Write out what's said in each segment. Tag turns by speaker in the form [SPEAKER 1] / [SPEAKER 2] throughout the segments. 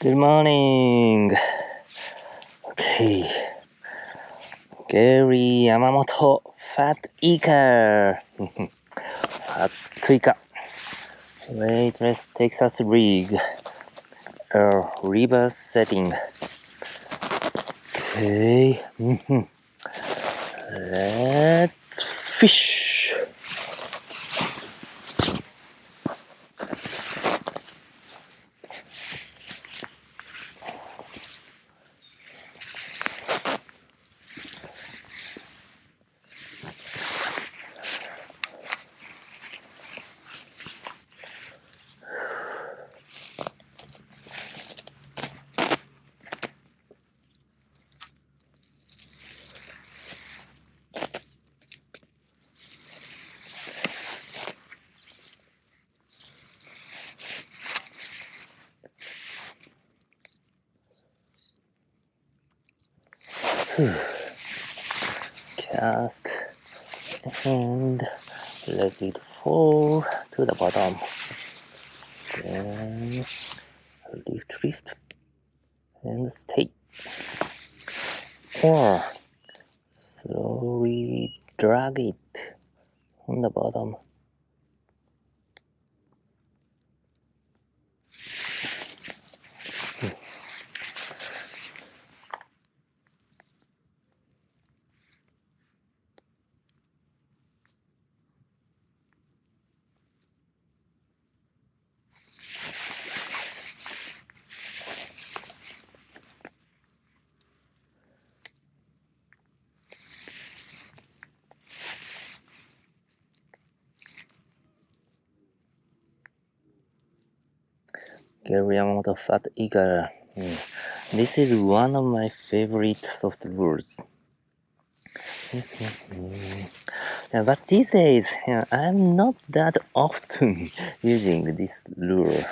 [SPEAKER 1] Good morning. Okay. Gary Yamamoto Fat Ika. Fat Ika. Weightless Texas rig. Reverse setting. Okay. Let's fish. Cast and let it fall to the bottom. Then lift and stay. Or slowly drag it on the bottom. Gary Yamamoto Fat Ika. This is one of my favorite soft lures. But these days, I'm not that often using this lure.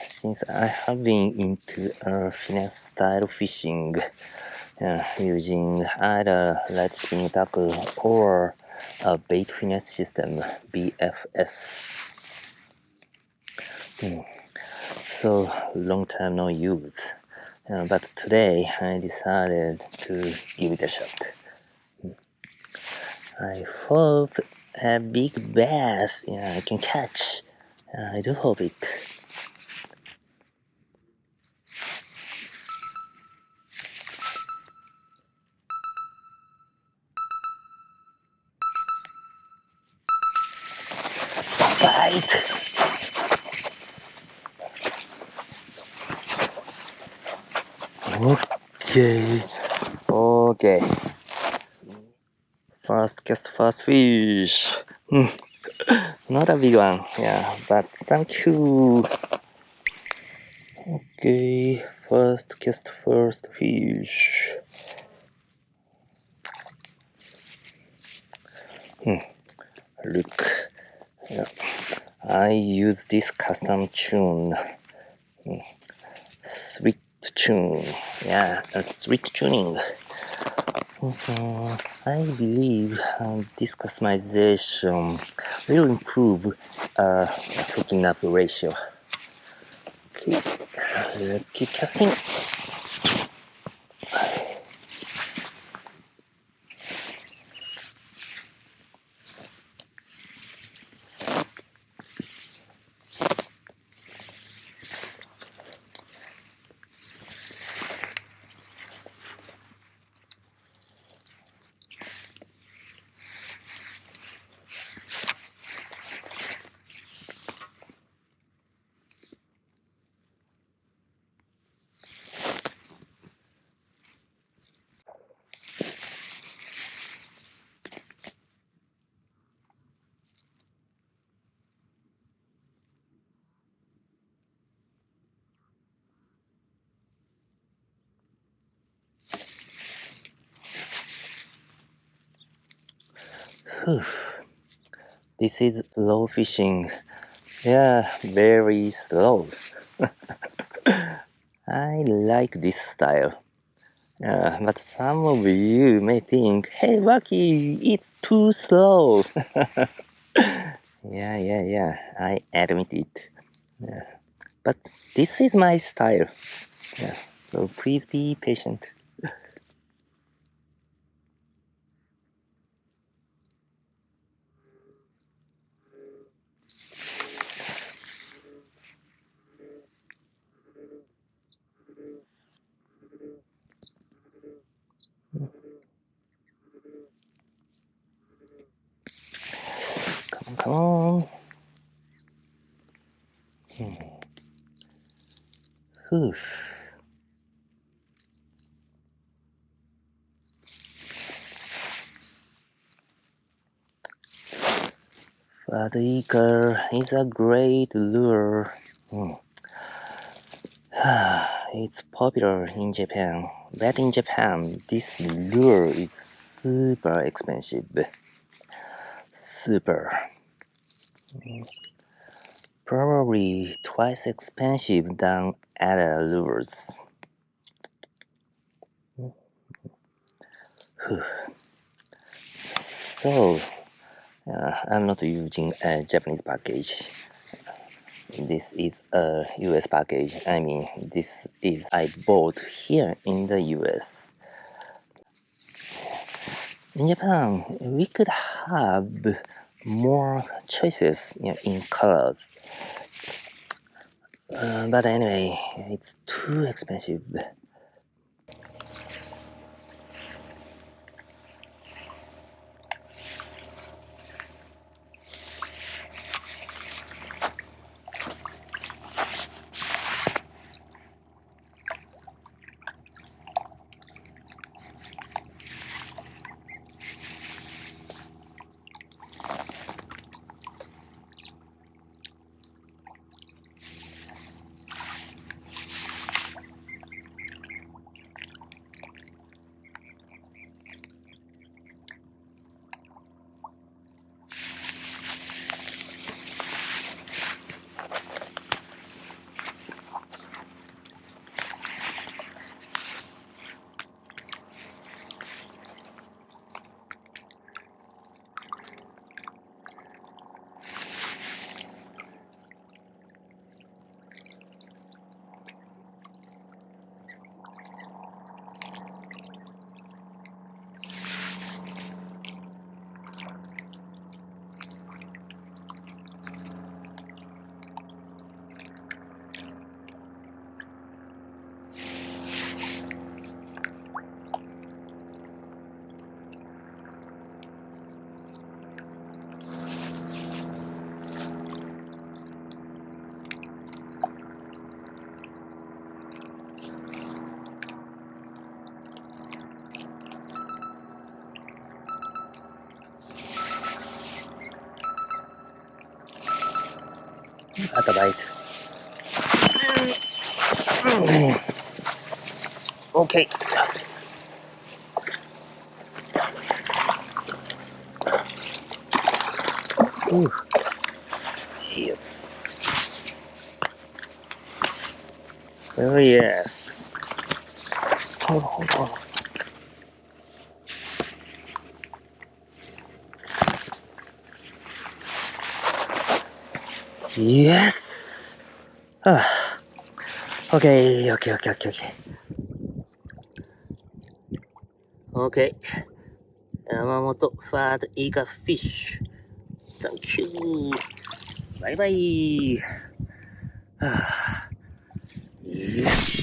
[SPEAKER 1] Since I have been into finesse style fishing, using either light spinning tackle or a bait finesse system, BFS. So long time no use, but today I decided to give it a shot. I hope a big bass I can catch. I do hope it. Bite! Okay. First cast, first fish. Not a big one, but thank you. Okay, first cast, first fish. Look, I use this custom tune. Sweet tune, a sweet tuning. I believe this customization will improve hooking up ratio. Okay, let's keep casting. This is slow fishing. Very slow. I like this style. But some of you may think, hey Waki, it's too slow. Yeah, I admit it. But this is my style. Yeah. So please be patient. Come on. Whew. Fat Ika is a great lure. It's popular in Japan, but in Japan, this lure is super expensive. Super. Probably twice expensive than other lures. So, I'm not using a Japanese package. This is a US package. I mean, this is I bought here in the US. In Japan, we could have more choices in colors. But anyway, it's too expensive. At a bite. Okay. Ooh. Yes. Oh yes. Hold on. Yes. Okay. Okay. Yamamoto Fat Ika fish. Thank you. Bye bye. Yes.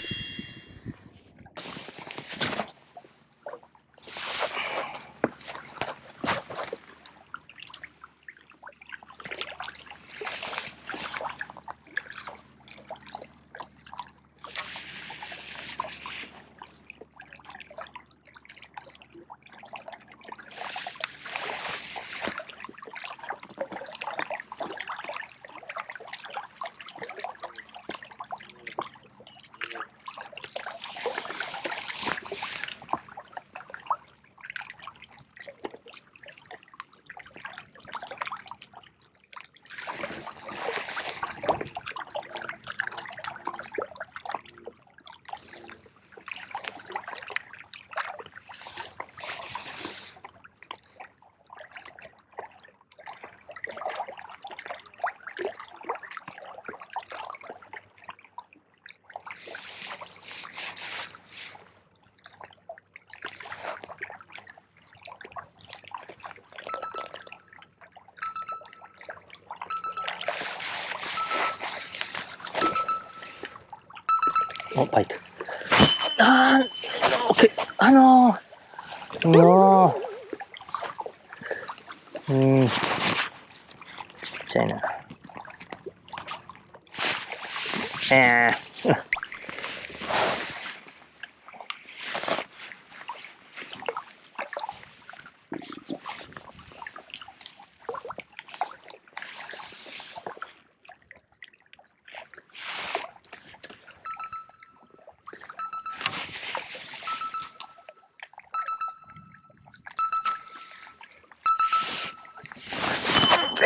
[SPEAKER 1] Oh, bite. Okay. No. ちっちゃいな。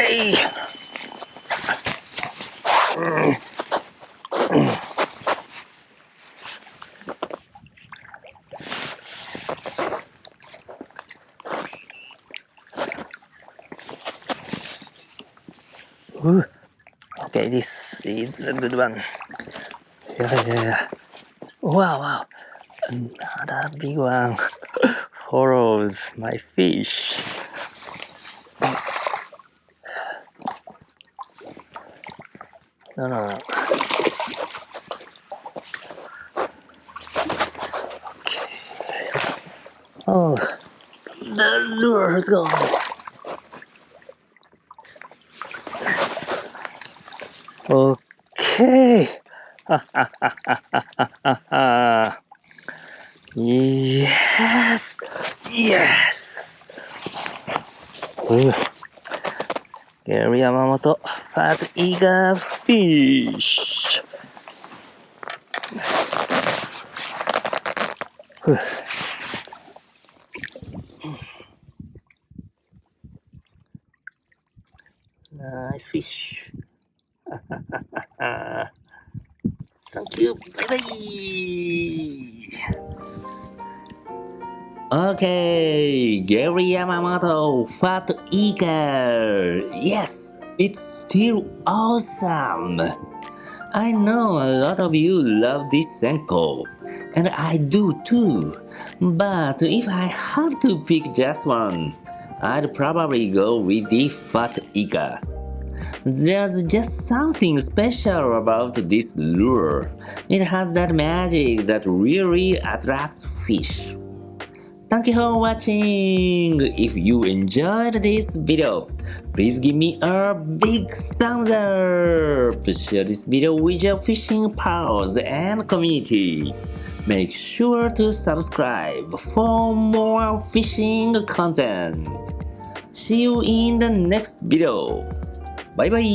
[SPEAKER 1] Hey! Okay, this is a good one. Yeah. Wow. Another big one follows my fish. No. Okay. Oh, the lure is gone. Okay. Yes. Gary Yamamoto Fat Ika fish. Nice fish. Thank you. Bye-bye. Okay, Gary Yamamoto Fat Ika. Yes, it's still awesome. I know a lot of you love this Senko, and I do too. But if I had to pick just one, I'd probably go with the Fat Ika. There's just something special about this lure. It has that magic that really attracts fish. Thank you for watching! If you enjoyed this video, please give me a big thumbs up! Share this video with your fishing pals and community. Make sure to subscribe for more fishing content. See you in the next video. Bye bye!